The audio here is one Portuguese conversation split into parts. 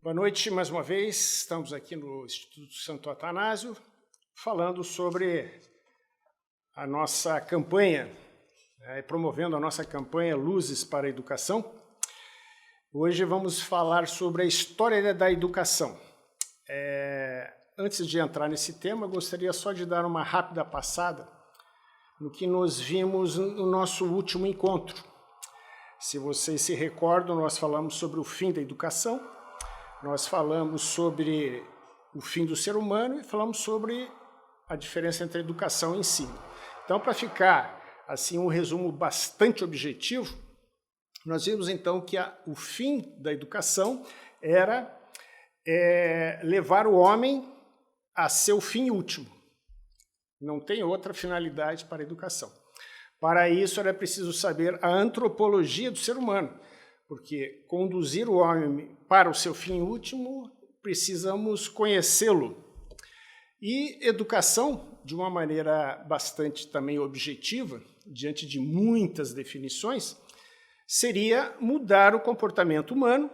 Boa noite, mais uma vez. Estamos aqui no Instituto Santo Atanásio, falando sobre a nossa campanha, promovendo a nossa campanha Luzes para a Educação. Hoje vamos falar sobre a história da educação. Antes de entrar nesse tema, gostaria só de dar uma rápida passada no que nós vimos no nosso último encontro. Se vocês se recordam, nós falamos sobre o fim da educação, nós falamos sobre o fim do ser humano e falamos sobre a diferença entre a educação e ensino. Então, para ficar assim um resumo bastante objetivo, nós vimos então que o fim da educação era levar o homem a seu fim último. Não tem outra finalidade para a educação. Para isso era preciso saber a antropologia do ser humano, porque conduzir o homem para o seu fim último, precisamos conhecê-lo. E educação, de uma maneira bastante também objetiva, diante de muitas definições, seria mudar o comportamento humano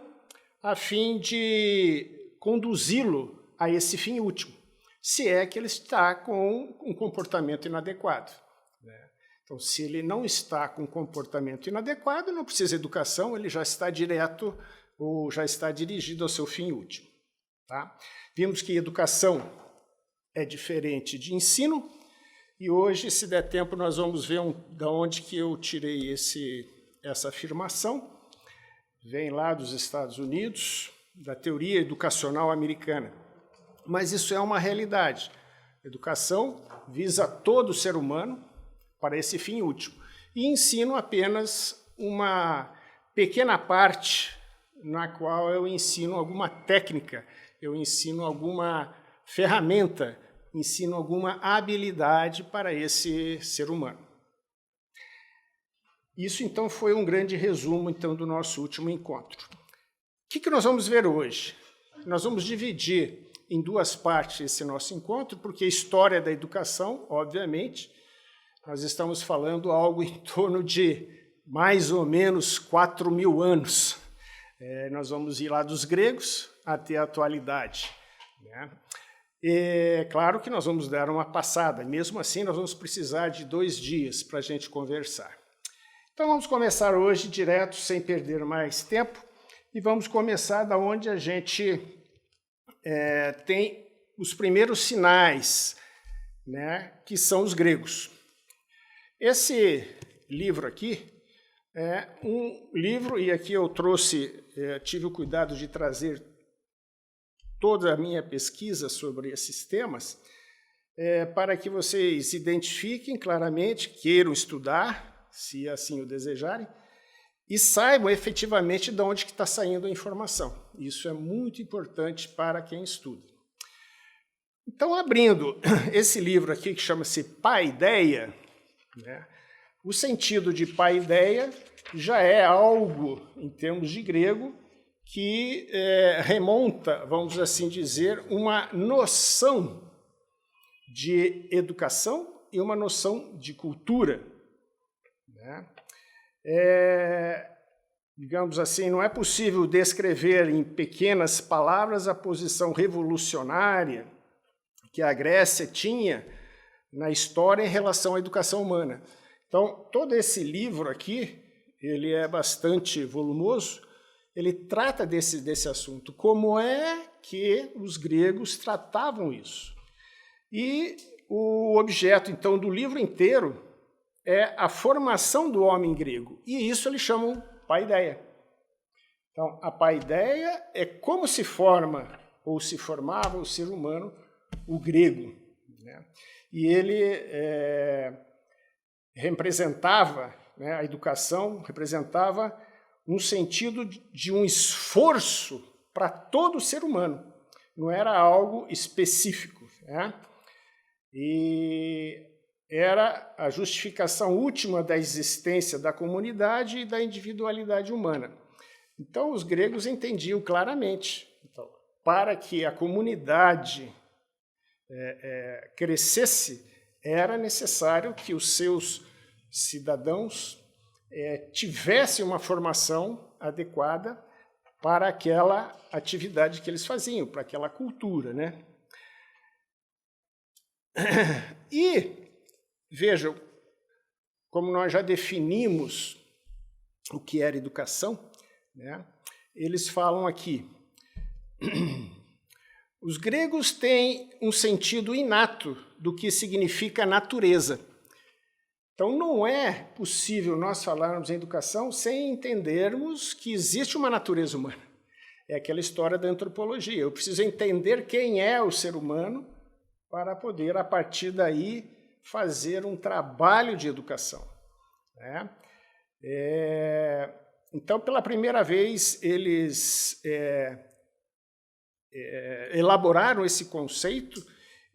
a fim de conduzi-lo a esse fim último, se é que ele está com um comportamento inadequado. Então, se ele não está com um comportamento inadequado, não precisa de educação, ele já está direto ou já está dirigido ao seu fim último. Tá? Vimos que educação é diferente de ensino, e hoje, se der tempo, nós vamos ver de onde que eu tirei essa afirmação. Vem lá dos Estados Unidos, da teoria educacional americana. Mas isso é uma realidade. Educação visa todo ser humano para esse fim último. E ensino apenas uma pequena parte na qual eu ensino alguma técnica, eu ensino alguma ferramenta, ensino alguma habilidade para esse ser humano. Isso, então, foi um grande resumo então, do nosso último encontro. O que nós vamos ver hoje? Nós vamos dividir em duas partes esse nosso encontro, porque a história da educação, obviamente, nós estamos falando algo em torno de mais ou menos 4.000 anos. Nós vamos ir lá dos gregos até a atualidade. É claro que nós vamos dar uma passada, mesmo assim nós vamos precisar de 2 dias para a gente conversar. Então vamos começar hoje direto, sem perder mais tempo, e vamos começar da onde a gente tem os primeiros sinais, que são os gregos. Esse livro aqui é um livro, e aqui eu tive o cuidado de trazer toda a minha pesquisa sobre esses temas, para que vocês identifiquem claramente, queiram estudar, se assim o desejarem, e saibam efetivamente de onde está saindo a informação. Isso é muito importante para quem estuda. Então, abrindo esse livro aqui, que chama-se Paideia, o sentido de paideia já é algo, em termos de grego, que remonta, vamos assim dizer, uma noção de educação e uma noção de cultura. Digamos assim, não é possível descrever em pequenas palavras a posição revolucionária que a Grécia tinha na história em relação à educação humana. Então, todo esse livro aqui, ele é bastante volumoso, ele trata desse assunto, como é que os gregos tratavam isso. E o objeto, então, do livro inteiro é a formação do homem grego, e isso eles chamam paideia. Então, a paideia é como se forma, ou se formava o ser humano, o grego. E ele representava, a educação representava um sentido de um esforço para todo ser humano, não era algo específico. E era a justificação última da existência da comunidade e da individualidade humana. Então, os gregos entendiam claramente, para que a comunidade crescesse, era necessário que os seus cidadãos tivessem uma formação adequada para aquela atividade que eles faziam, para aquela cultura, né? E, vejam, como nós já definimos o que era educação, né? Eles falam aqui, os gregos têm um sentido inato do que significa natureza. Então, não é possível nós falarmos em educação sem entendermos que existe uma natureza humana. É aquela história da antropologia. Eu preciso entender quem é o ser humano para poder, a partir daí, fazer um trabalho de educação, né? Então, pela primeira vez, eles elaboraram esse conceito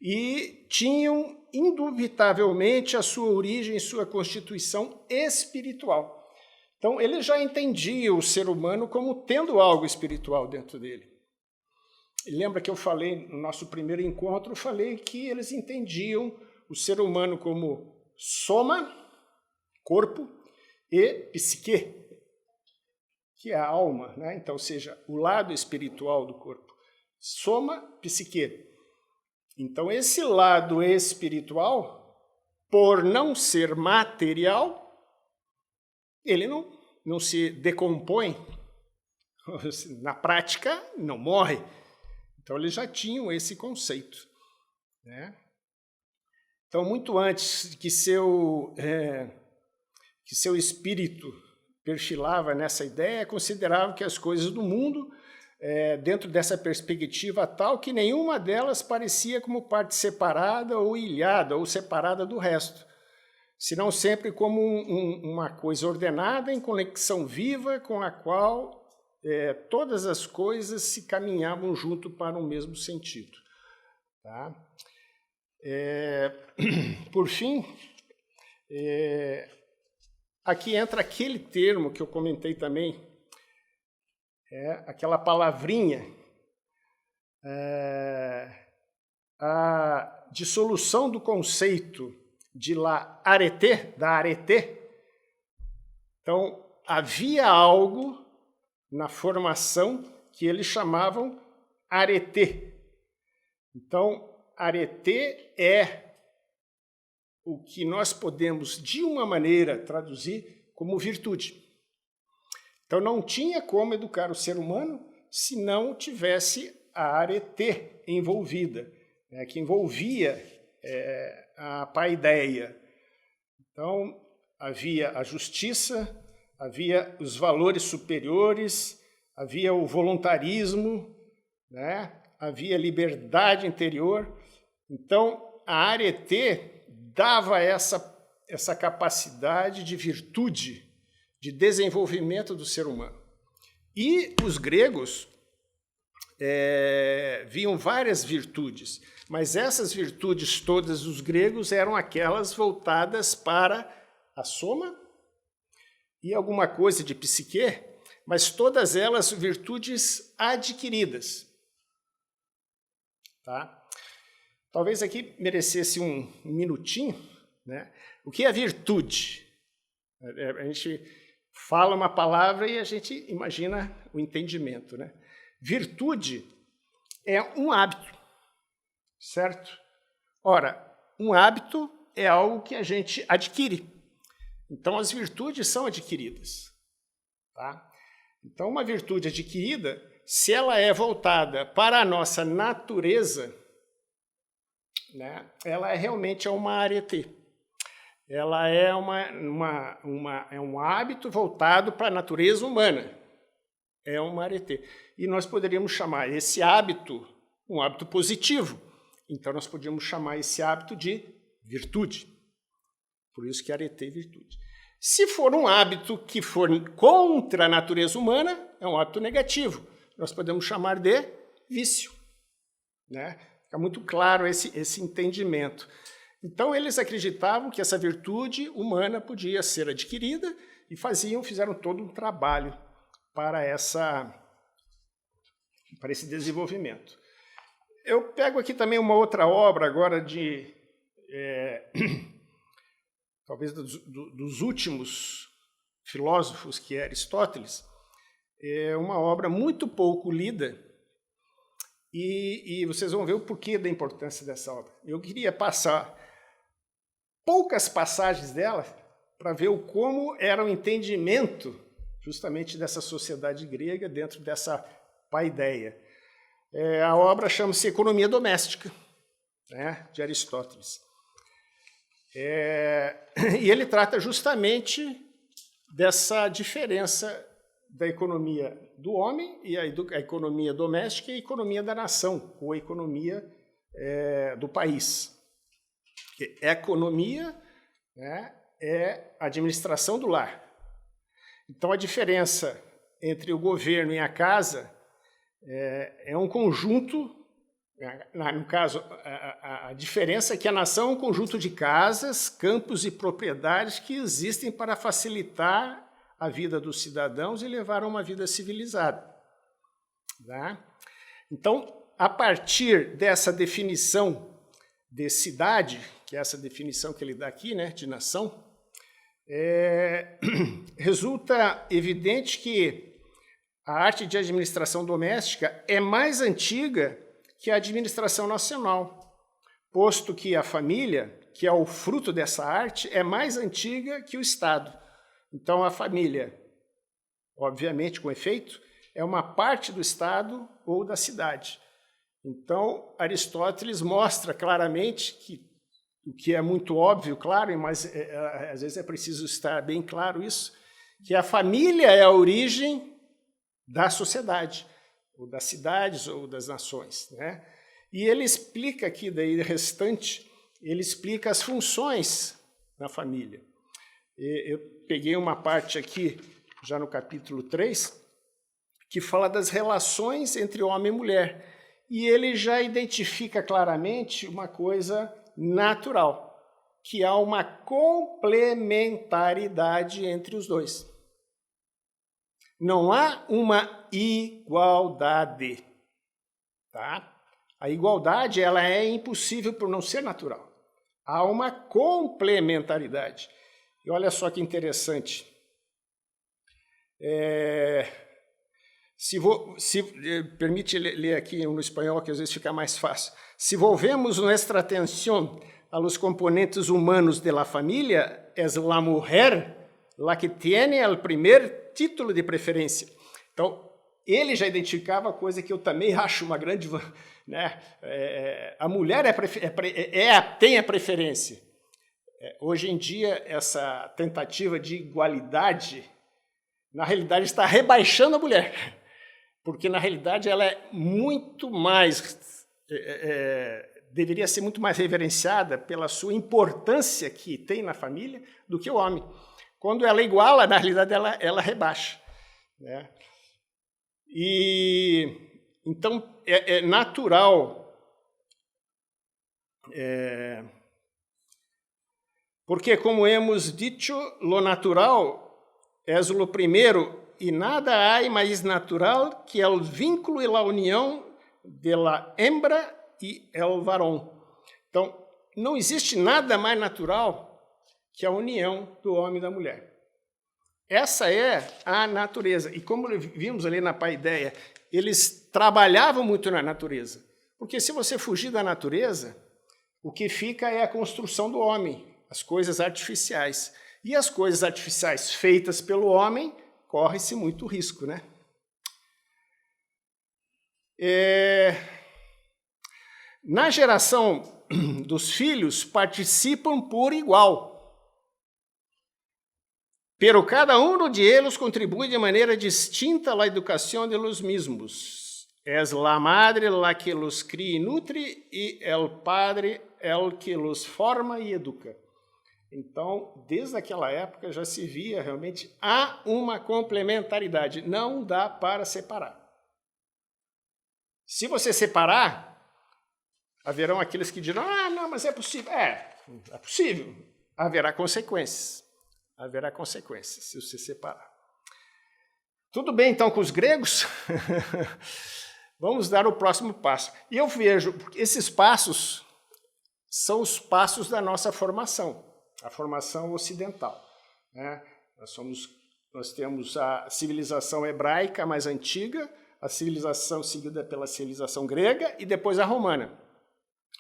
e tinham, indubitavelmente, a sua origem, sua constituição espiritual. Então, eles já entendiam o ser humano como tendo algo espiritual dentro dele. E lembra que eu falei, no nosso primeiro encontro, eu falei que eles entendiam o ser humano como soma, corpo, e psique, que é a alma, né? Então, ou seja, o lado espiritual do corpo. Soma, psique. Então, esse lado espiritual, por não ser material, ele não se decompõe, na prática, não morre. Então, eles já tinham esse conceito, né? Então, muito antes que seu espírito perfilava nessa ideia, considerava que as coisas do mundo, dentro dessa perspectiva tal, que nenhuma delas parecia como parte separada ou ilhada, ou separada do resto, senão sempre como uma coisa ordenada, em conexão viva, com a qual todas as coisas se caminhavam junto para o mesmo sentido. Tá? Por fim, aqui entra aquele termo que eu comentei também, aquela palavrinha, a dissolução do conceito de la arete, da arete. Então, havia algo na formação que eles chamavam arete. Então, arete é o que nós podemos, de uma maneira, traduzir como virtude. Então, não tinha como educar o ser humano se não tivesse a arete envolvida, que envolvia a paideia. Então, havia a justiça, havia os valores superiores, havia o voluntarismo, né? Havia liberdade interior. Então, a arete dava essa capacidade de virtude, de desenvolvimento do ser humano. E os gregos viam várias virtudes, mas essas virtudes todas dos gregos eram aquelas voltadas para a soma e alguma coisa de psique, mas todas elas virtudes adquiridas. Tá? Talvez aqui merecesse um minutinho, né? O que é virtude? A gente fala uma palavra e a gente imagina o entendimento, né? Virtude é um hábito, certo? Ora, um hábito é algo que a gente adquire. Então, as virtudes são adquiridas. Tá? Então, uma virtude adquirida, se ela é voltada para a nossa natureza, né, ela realmente é uma arete. Ela é um hábito voltado para a natureza humana. É uma arete. E nós poderíamos chamar esse hábito um hábito positivo. Então, nós podíamos chamar esse hábito de virtude. Por isso que arete é virtude. Se for um hábito que for contra a natureza humana, é um hábito negativo. Nós podemos chamar de vício. Né? Fica muito claro esse entendimento. Então, eles acreditavam que essa virtude humana podia ser adquirida e fizeram todo um trabalho para esse desenvolvimento. Eu pego aqui também uma outra obra agora talvez dos últimos filósofos, que é Aristóteles. é uma obra muito pouco lida e vocês vão ver o porquê da importância dessa obra. Eu queria passar poucas passagens dela para ver como era o entendimento justamente dessa sociedade grega dentro dessa paideia. A obra chama-se Economia Doméstica, né, de Aristóteles. E ele trata justamente dessa diferença da economia do homem e a economia doméstica e a economia da nação, ou a economia do país. Porque economia, né, é a administração do lar. Então, a diferença entre o governo e a casa é um conjunto, no caso, a diferença é que a nação é um conjunto de casas, campos e propriedades que existem para facilitar a vida dos cidadãos e levar a uma vida civilizada. Tá? Então, a partir dessa definição de cidade, que é essa definição que ele dá aqui, né, de nação, resulta evidente que a arte de administração doméstica é mais antiga que a administração nacional, posto que a família, que é o fruto dessa arte, é mais antiga que o Estado. Então, a família, obviamente, com efeito, é uma parte do Estado ou da cidade. Então, Aristóteles mostra claramente que, o que é muito óbvio, claro, mas às vezes é preciso estar bem claro isso, que a família é a origem da sociedade, ou das cidades, ou das nações, né? E ele explica aqui, daí restante, ele explica as funções da família. Eu peguei uma parte aqui, já no capítulo 3, que fala das relações entre homem e mulher. E ele já identifica claramente uma coisa natural, que há uma complementaridade entre os dois. Não há uma igualdade, tá? A igualdade ela é impossível por não ser natural. Há uma complementaridade. E olha só que interessante. Permite ler aqui no espanhol, que às vezes fica mais fácil. Se volvemos nuestra atención a los componentes humanos de la familia, es la mujer la que tiene el primer título de preferência. Então, ele já identificava a coisa que eu também acho uma grande... Né? A mulher tem a preferência. Hoje em dia, essa tentativa de igualdade, na realidade, está rebaixando a mulher. Porque, na realidade, ela é muito mais... deveria ser muito mais reverenciada pela sua importância que tem na família do que o homem. Quando ela iguala, na realidade, ela rebaixa. Né? Então, é natural, porque, como hemos dicho, lo natural es lo primero y nada hay más natural que el vínculo y la unión de la hembra e el varón. Então, não existe nada mais natural que a união do homem e da mulher. Essa é a natureza. E como vimos ali na paideia, eles trabalhavam muito na natureza. Porque se você fugir da natureza, o que fica é a construção do homem, as coisas artificiais. E as coisas artificiais feitas pelo homem, corre-se muito risco, né? Na geração dos filhos, participam por igual. Pero cada uno de ellos contribui de maneira distinta à educação de los mismos. Es la madre la que los cría y nutre e el padre el que los forma e educa. Então, desde aquela época já se via realmente há uma complementaridade, não dá para separar. Se você separar, haverão aqueles que dirão, não, mas é possível. É possível. Haverá consequências. Haverá consequências se você separar. Tudo bem, então, com os gregos? Vamos dar o próximo passo. E eu vejo, porque esses passos são os passos da nossa formação, a formação ocidental. Né? Nós somos nós temos a civilização hebraica mais antiga, a civilização seguida pela civilização grega e depois a romana.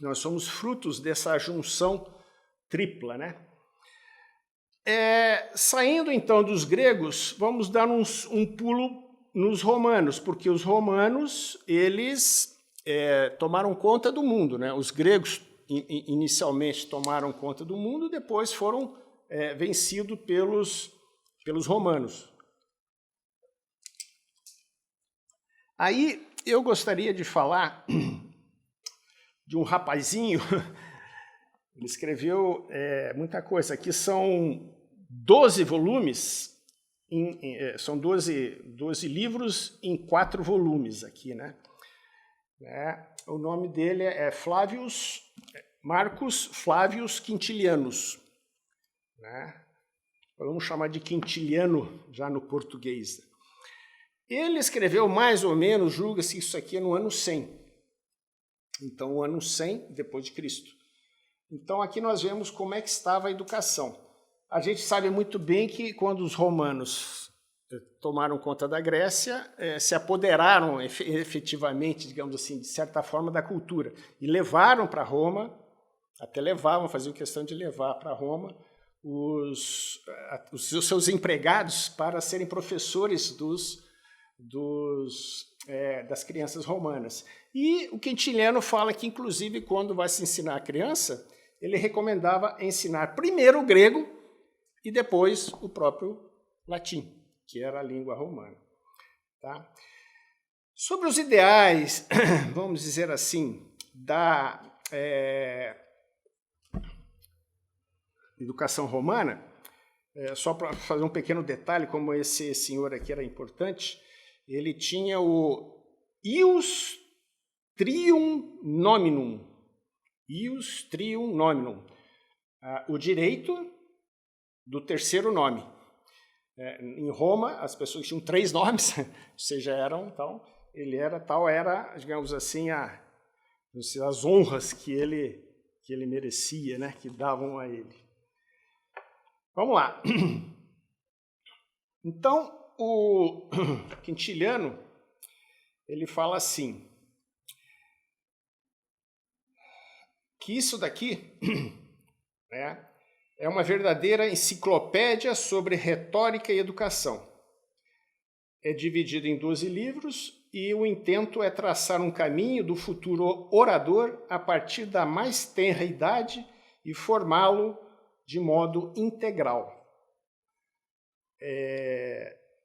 Nós somos frutos dessa junção tripla, né? Saindo então dos gregos, vamos dar um pulo nos romanos, porque os romanos, eles tomaram conta do mundo, né? Os gregos inicialmente tomaram conta do mundo, depois foram vencidos pelos romanos. Aí eu gostaria de falar de um rapazinho, ele escreveu muita coisa, aqui são 12 volumes, são 12 livros em 4 volumes aqui, né? O nome dele é Marcus Flavius Quintilianus, né? Vamos chamar de Quintiliano já no português. Ele escreveu mais ou menos, julga-se isso aqui no ano 100. Então, o ano 100 depois de Cristo. Então, aqui nós vemos como é que estava a educação. A gente sabe muito bem que quando os romanos tomaram conta da Grécia, se apoderaram efetivamente, digamos assim, de certa forma, da cultura. E levaram para Roma, faziam questão de levar para Roma os seus empregados para serem professores das crianças romanas. E o Quintiliano fala que, inclusive, quando vai se ensinar a criança, ele recomendava ensinar primeiro o grego e depois o próprio latim, que era a língua romana. Tá? Sobre os ideais, vamos dizer assim, da educação romana, só para fazer um pequeno detalhe, como esse senhor aqui era importante, ele tinha o ius trium nominum, o direito do terceiro nome. Em Roma, as pessoas tinham 3 nomes, ou seja, era, digamos assim, as honras que ele merecia, né, que davam a ele. Vamos lá. Então, o Quintiliano, ele fala assim, que isso daqui é uma verdadeira enciclopédia sobre retórica e educação. É dividido em 12 livros e o intento é traçar um caminho do futuro orador a partir da mais tenra idade e formá-lo de modo integral.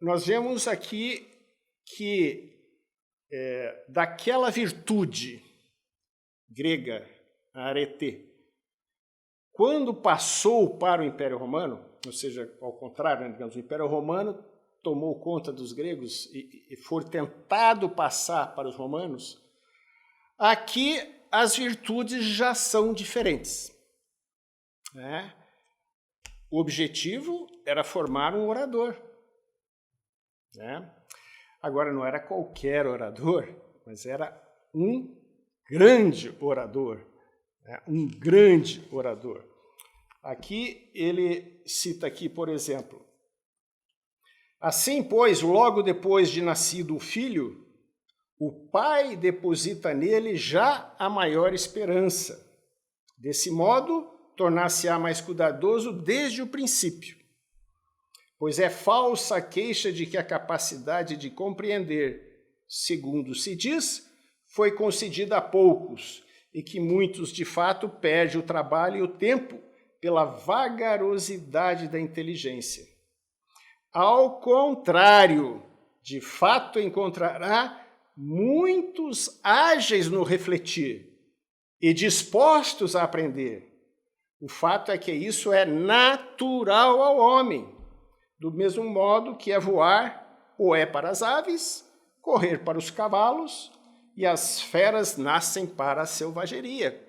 Nós vemos aqui que daquela virtude grega, a arete, quando passou para o Império Romano, ou seja, ao contrário, digamos, o Império Romano tomou conta dos gregos e foi tentado passar para os romanos, aqui as virtudes já são diferentes. Né? O objetivo era formar um orador. Né? Agora, não era qualquer orador, mas era um grande orador. Um grande orador. Aqui ele cita aqui, por exemplo, assim, pois, logo depois de nascido o filho, o pai deposita nele já a maior esperança. Desse modo, tornar-se-á mais cuidadoso desde o princípio, pois é falsa a queixa de que a capacidade de compreender, segundo se diz, foi concedida a poucos, e que muitos, de fato, perdem o trabalho e o tempo pela vagarosidade da inteligência. Ao contrário, de fato encontrará muitos ágeis no refletir e dispostos a aprender. O fato é que isso é natural ao homem, do mesmo modo que é voar ou é para as aves, correr para os cavalos, e as feras nascem para a selvageria.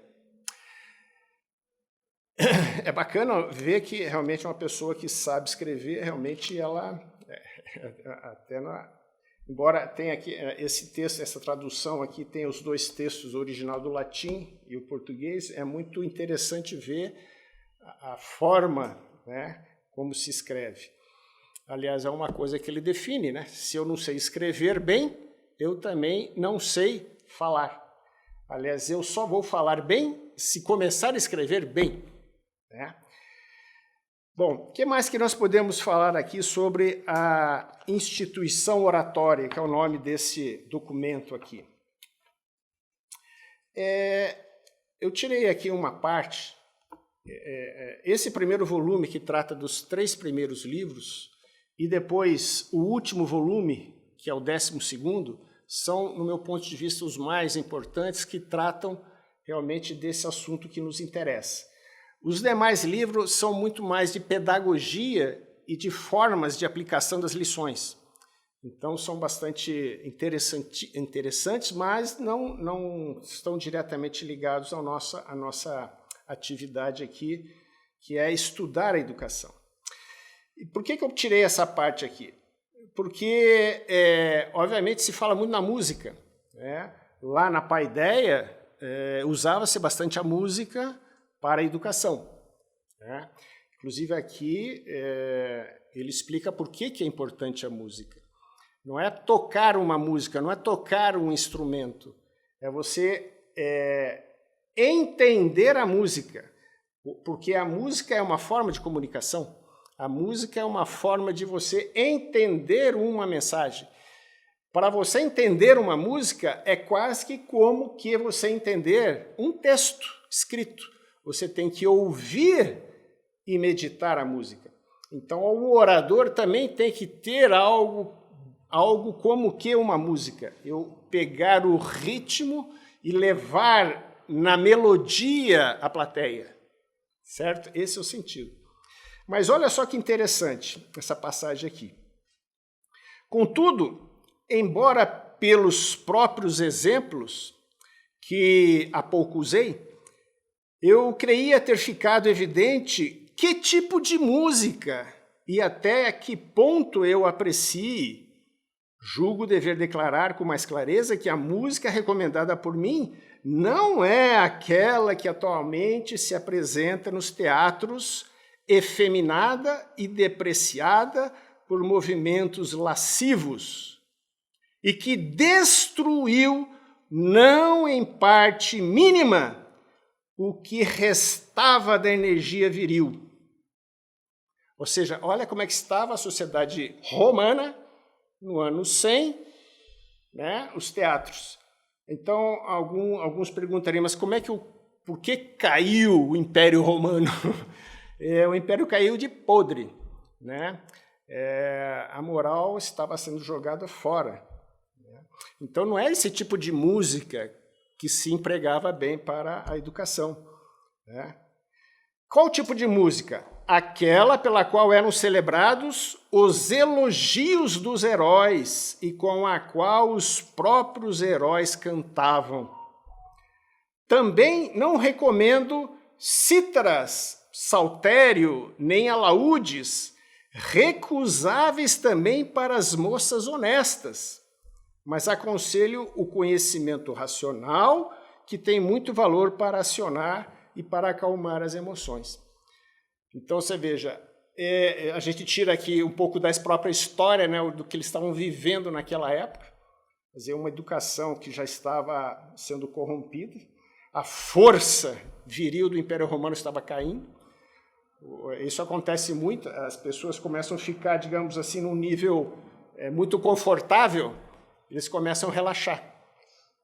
É bacana ver que realmente uma pessoa que sabe escrever, realmente ela, embora tenha aqui esse texto, essa tradução aqui, tem os 2 textos, o original do latim e o português, é muito interessante ver a forma, né, como se escreve. Aliás, é uma coisa que ele define, né? Se eu não sei escrever bem, eu também não sei falar. Aliás, eu só vou falar bem se começar a escrever bem, né? Bom, o que mais que nós podemos falar aqui sobre a instituição oratória, que é o nome desse documento aqui? Eu tirei aqui uma parte, esse primeiro volume que trata dos 3 primeiros livros, e depois o último volume, que é o 12º, são, no meu ponto de vista, os mais importantes, que tratam realmente desse assunto que nos interessa. Os demais livros são muito mais de pedagogia e de formas de aplicação das lições. Então, são bastante interessantes, mas não estão diretamente ligados à nossa atividade aqui, que é estudar a educação. E por que eu tirei essa parte aqui? Porque, obviamente, se fala muito na música, né? Lá na Paideia, usava-se bastante a música para a educação, né? Inclusive aqui, ele explica por que é importante a música. Não é tocar uma música, não é tocar um instrumento, é você entender a música, porque a música é uma forma de comunicação. A música é uma forma de você entender uma mensagem. Para você entender uma música, é quase que como que você entender um texto escrito. Você tem que ouvir e meditar a música. Então, o orador também tem que ter algo como que uma música. Eu pegar o ritmo e levar na melodia a plateia. Certo? Esse é o sentido. Mas olha só que interessante essa passagem aqui. Contudo, embora pelos próprios exemplos que há pouco usei, eu creia ter ficado evidente que tipo de música e até a que ponto eu aprecie. Julgo dever declarar com mais clareza que a música recomendada por mim não é aquela que atualmente se apresenta nos teatros, efeminada e depreciada por movimentos lascivos, e que destruiu, não em parte mínima, o que restava da energia viril. Ou seja, olha como é que estava a sociedade romana no ano 100, né, os teatros. Então, alguns perguntariam, mas por que caiu o Império Romano? O Império caiu de podre, né? A moral estava sendo jogada fora. Né? Então, não é esse tipo de música que se empregava bem para a educação. Né? Qual tipo de música? Aquela pela qual eram celebrados os elogios dos heróis e com a qual os próprios heróis cantavam. Também não recomendo cítaras, saltério, nem alaúdes, recusáveis também para as moças honestas, mas aconselho o conhecimento racional, que tem muito valor para acionar e para acalmar as emoções. Então, você veja, a gente tira aqui um pouco da própria história, né, do que eles estavam vivendo naquela época, quer dizer, uma educação que já estava sendo corrompida, a força viril do Império Romano estava caindo. Isso acontece muito, as pessoas começam a ficar, digamos assim, num nível muito confortável, eles começam a relaxar.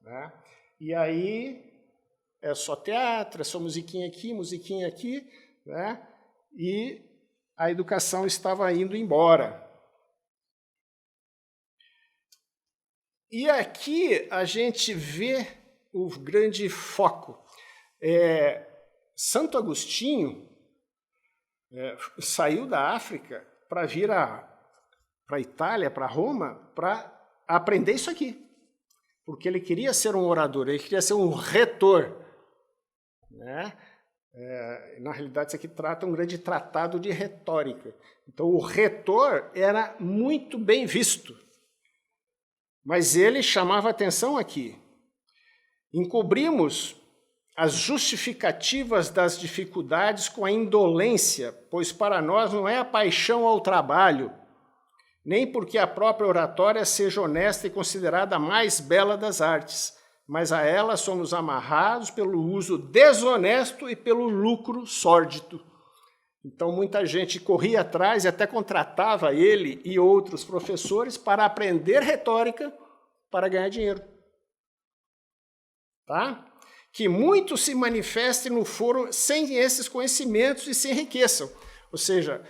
Né? E aí é só teatro, é só musiquinha aqui, né? E a educação estava indo embora. E aqui a gente vê o grande foco. Santo Agostinho saiu da África para vir para a Itália, para Roma, para aprender isso aqui. Porque ele queria ser um orador, ele queria ser um retor. Né? Na realidade, isso aqui trata um grande tratado de retórica. Então, o retor era muito bem visto. Mas ele chamava atenção aqui. Encobrimos as justificativas das dificuldades com a indolência, pois para nós não é a paixão ao trabalho, nem porque a própria oratória seja honesta e considerada a mais bela das artes, mas a ela somos amarrados pelo uso desonesto e pelo lucro sórdido. Então, muita gente corria atrás e até contratava ele e outros professores para aprender retórica para ganhar dinheiro. Tá? Que muitos se manifestem no foro sem esses conhecimentos e se enriqueçam. Ou seja,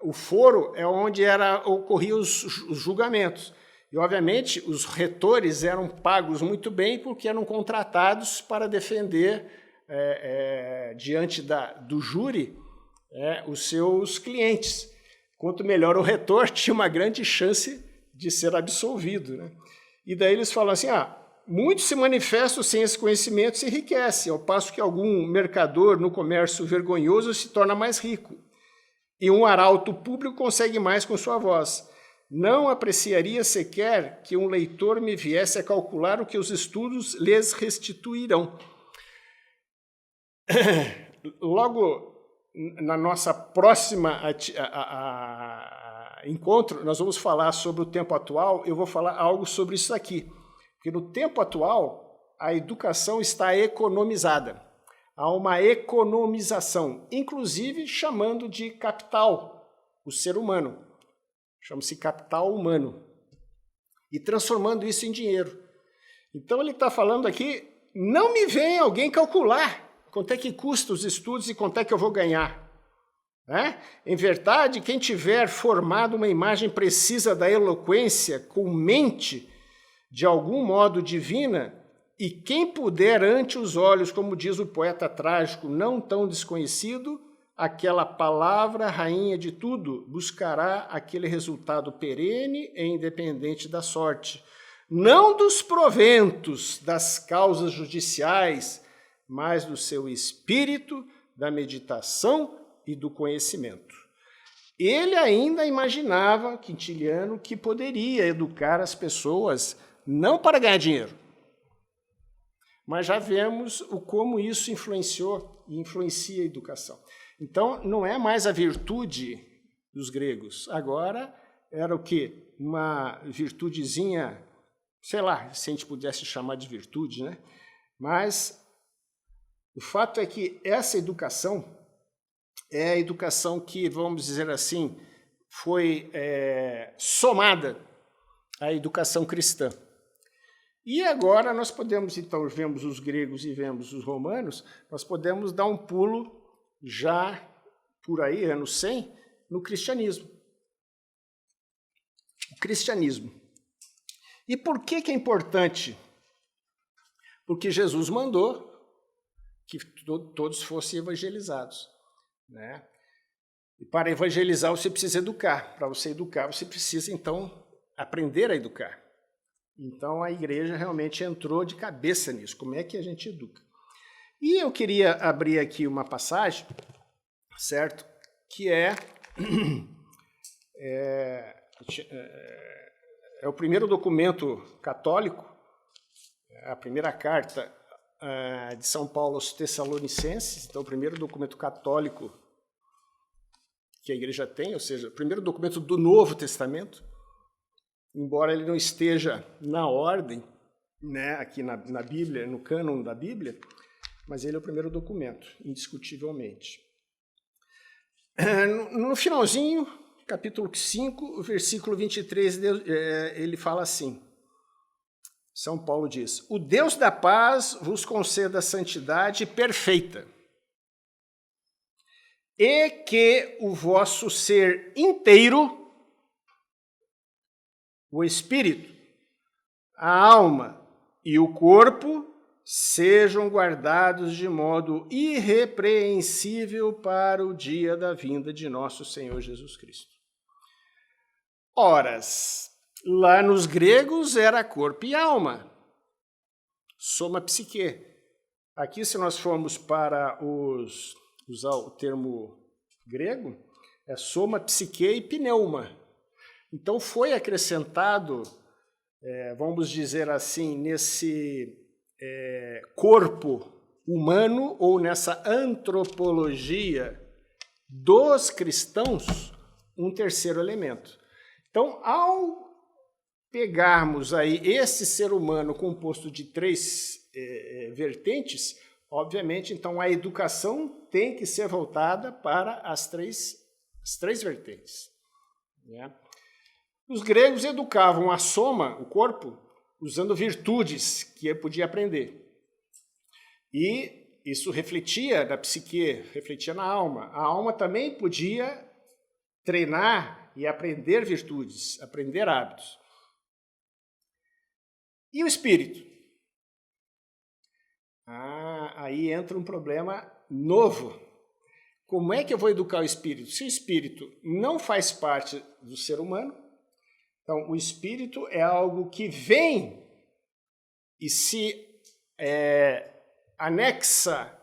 o foro é onde ocorriam os julgamentos. E, obviamente, os retores eram pagos muito bem porque eram contratados para defender, diante do júri, os seus clientes. Quanto melhor o retor, tinha uma grande chance de ser absolvido, né? E daí eles falam assim, muitos se manifestam sem esse conhecimento se enriquecem, ao passo que algum mercador no comércio vergonhoso se torna mais rico. E um arauto público consegue mais com sua voz. Não apreciaria sequer que um leitor me viesse a calcular o que os estudos lhes restituirão. Logo, na nossa próxima encontro, nós vamos falar sobre o tempo atual. Eu vou falar algo sobre isso aqui. Porque no tempo atual, a educação está economizada. Há uma economização, inclusive chamando de capital o ser humano. Chama-se capital humano. E transformando isso em dinheiro. Então ele está falando aqui, não me vem alguém calcular quanto é que custa os estudos e quanto é que eu vou ganhar. Em verdade, quem tiver formado uma imagem precisa da eloquência com mente de algum modo divina, e quem puder ante os olhos, como diz o poeta trágico, não tão desconhecido, aquela palavra rainha de tudo buscará aquele resultado perene e independente da sorte, não dos proventos das causas judiciais, mas do seu espírito, da meditação e do conhecimento. Ele ainda imaginava, Quintiliano, que poderia educar as pessoas não para ganhar dinheiro, mas já vemos como isso influenciou e influencia a educação. Então, não é mais a virtude dos gregos. Agora, era o quê? Uma virtudezinha, sei lá, se a gente pudesse chamar de virtude, né? Mas o fato é que essa educação é a educação que, vamos dizer assim, foi somada à educação cristã. E agora nós podemos, então, vemos os gregos e vemos os romanos, nós podemos dar um pulo já por aí, anos 100, no cristianismo. O cristianismo. E por que é importante? Porque Jesus mandou que todos fossem evangelizados, né? E para evangelizar você precisa educar. Para você educar, você precisa, então, aprender a educar. Então, a igreja realmente entrou de cabeça nisso. Como é que a gente educa? E eu queria abrir aqui uma passagem, certo? Que é o primeiro documento católico, a primeira carta de São Paulo aos Tessalonicenses, então o primeiro documento católico que a igreja tem, ou seja, o primeiro documento do Novo Testamento, embora ele não esteja na ordem, né, aqui na Bíblia, no cânon da Bíblia, mas ele é o primeiro documento, indiscutivelmente. No finalzinho, capítulo 5, versículo 23, ele fala assim, São Paulo diz, o Deus da paz vos conceda santidade perfeita, e que o vosso ser inteiro, o espírito, a alma e o corpo sejam guardados de modo irrepreensível para o dia da vinda de nosso Senhor Jesus Cristo. Oras, lá nos gregos era corpo e alma, soma psique. Aqui, se nós formos para usar o termo grego, é soma psique e pneuma. Então foi acrescentado, vamos dizer assim, nesse corpo humano ou nessa antropologia dos cristãos, um terceiro elemento, Então, ao pegarmos aí esse ser humano composto de três vertentes, obviamente, então a educação tem que ser voltada para as três vertentes, né? Os gregos educavam a soma, o corpo, usando virtudes que ele podia aprender. E isso refletia na psique, refletia na alma. A alma também podia treinar e aprender virtudes, aprender hábitos. E o espírito? Aí entra um problema novo. Como é que eu vou educar o espírito? Se o espírito não faz parte do ser humano, então o espírito é algo que vem e se anexa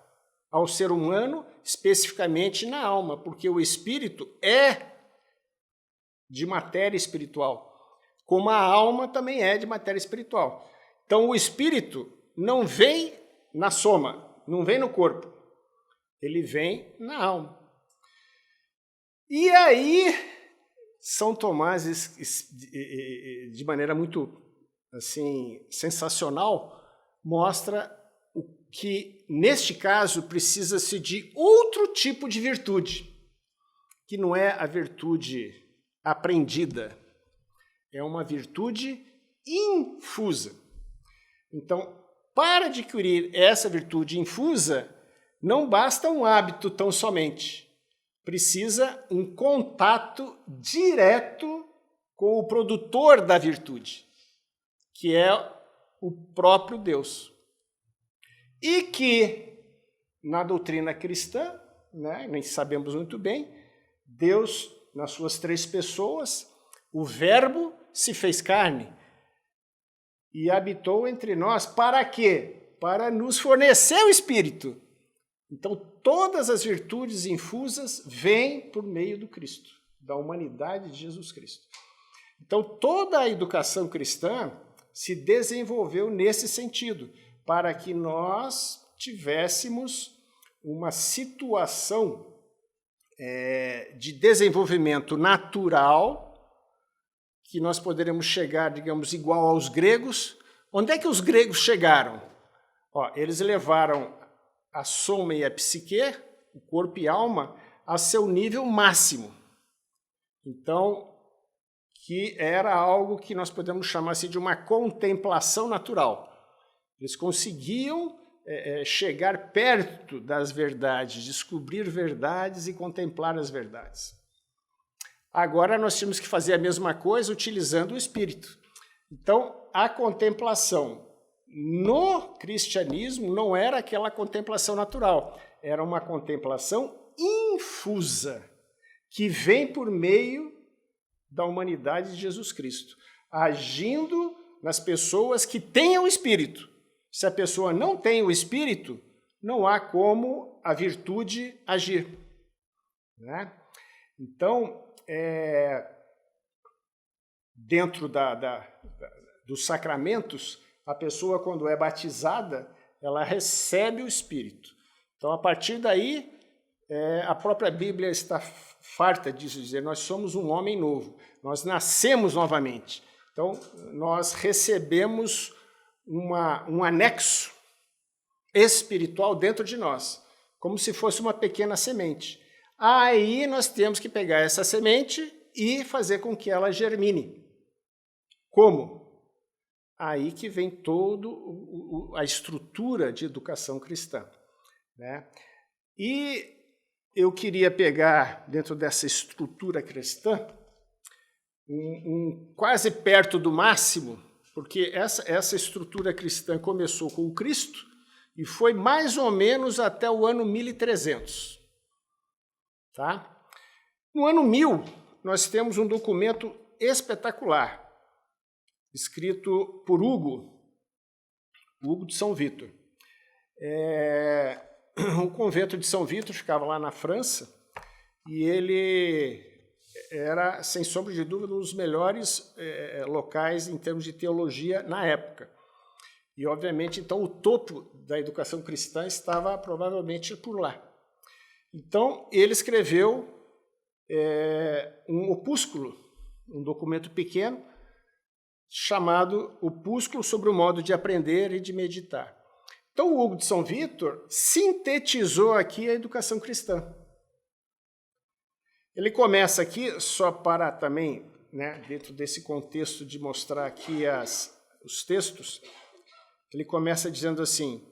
ao ser humano, especificamente na alma, porque o espírito é de matéria espiritual, como a alma também é de matéria espiritual. Então o espírito não vem na soma, não vem no corpo, ele vem na alma. E aí São Tomás, de maneira muito assim sensacional, mostra que, neste caso, precisa-se de outro tipo de virtude, que não é a virtude aprendida, é uma virtude infusa. Então, para adquirir essa virtude infusa, não basta um hábito tão somente. Precisa um contato direto com o produtor da virtude, que é o próprio Deus. E que, na doutrina cristã, né, nem sabemos muito bem, Deus, nas suas três pessoas, o Verbo se fez carne e habitou entre nós. Para quê? Para nos fornecer o Espírito. Então, todas as virtudes infusas vêm por meio do Cristo, da humanidade de Jesus Cristo. Então, toda a educação cristã se desenvolveu nesse sentido, para que nós tivéssemos uma situação de desenvolvimento natural, que nós poderemos chegar, digamos, igual aos gregos. Onde é que os gregos chegaram? Eles levaram a soma e a psique, o corpo e a alma, a seu nível máximo. Então, que era algo que nós podemos chamar assim, de uma contemplação natural. Eles conseguiam chegar perto das verdades, descobrir verdades e contemplar as verdades. Agora nós tínhamos que fazer a mesma coisa utilizando o Espírito. Então, a contemplação no cristianismo não era aquela contemplação natural, era uma contemplação infusa, que vem por meio da humanidade de Jesus Cristo, agindo nas pessoas que têm o Espírito. Se a pessoa não tem o Espírito, não há como a virtude agir, né? Então, dentro dos sacramentos, a pessoa, quando é batizada, ela recebe o Espírito. Então, a partir daí, a própria Bíblia está farta disso, dizer, nós somos um homem novo, nós nascemos novamente. Então, nós recebemos um anexo espiritual dentro de nós, como se fosse uma pequena semente. Aí nós temos que pegar essa semente e fazer com que ela germine. Como? Aí que vem toda a estrutura de educação cristã, né? E eu queria pegar, dentro dessa estrutura cristã, quase perto do máximo, porque essa estrutura cristã começou com o Cristo e foi mais ou menos até o ano 1300. Tá? No ano 1000, nós temos um documento espetacular, escrito por Hugo de São Vítor. O convento de São Vítor ficava lá na França e ele era, sem sombra de dúvida, um dos melhores locais em termos de teologia na época. E, obviamente, então, o topo da educação cristã estava provavelmente por lá. Então, ele escreveu um opúsculo, um documento pequeno chamado Opúsculo sobre o modo de aprender e de meditar. Então, o Hugo de São Vítor sintetizou aqui a educação cristã. Ele começa aqui, só para também, né, dentro desse contexto de mostrar aqui os textos, ele começa dizendo assim: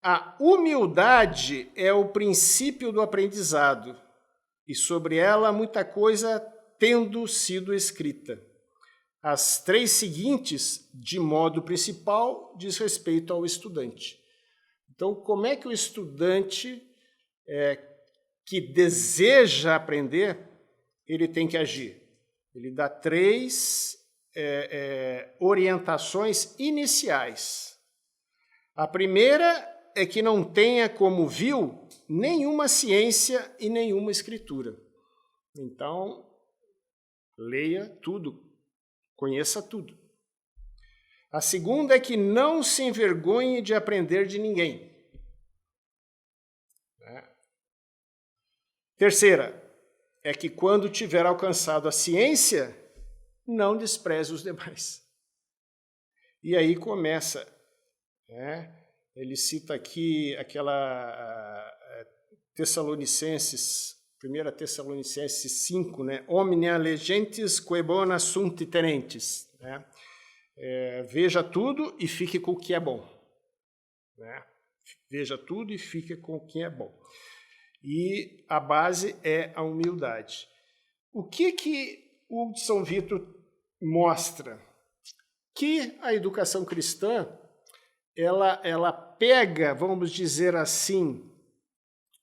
a humildade é o princípio do aprendizado, e sobre ela muita coisa tendo sido escrita. As 3 seguintes, de modo principal, diz respeito ao estudante. Então, como é que o estudante que deseja aprender, ele tem que agir? Ele dá 3 orientações iniciais. A primeira é que não tenha como vil nenhuma ciência e nenhuma escritura. Então, leia tudo, conheça tudo. A segunda é que não se envergonhe de aprender de ninguém. Terceira é que quando tiver alcançado a ciência, não despreze os demais. E aí começa, ele cita aqui aquela Tessalonicenses, 1 Tessalonicenses 5, omnia legentes quae bona sunt tenentes. Veja tudo e fique com o que é bom. Veja tudo e fique com o que é bom. E a base é a humildade. O que o de São Vítor mostra? Que a educação cristã, ela pega, vamos dizer assim,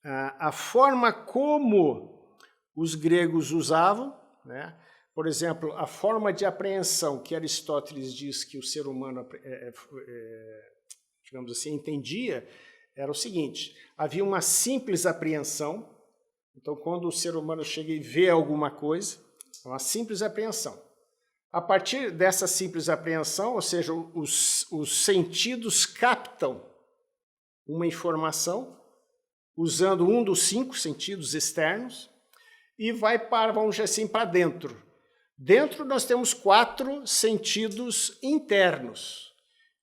a forma como os gregos usavam, Por exemplo, a forma de apreensão que Aristóteles diz que o ser humano, digamos assim, entendia, era o seguinte: havia uma simples apreensão. Então, quando o ser humano chega e vê alguma coisa, é uma simples apreensão. A partir dessa simples apreensão, ou seja, os sentidos captam uma informação usando um dos 5 sentidos externos e vai para, vamos dizer assim, para dentro. Dentro nós temos 4 sentidos internos.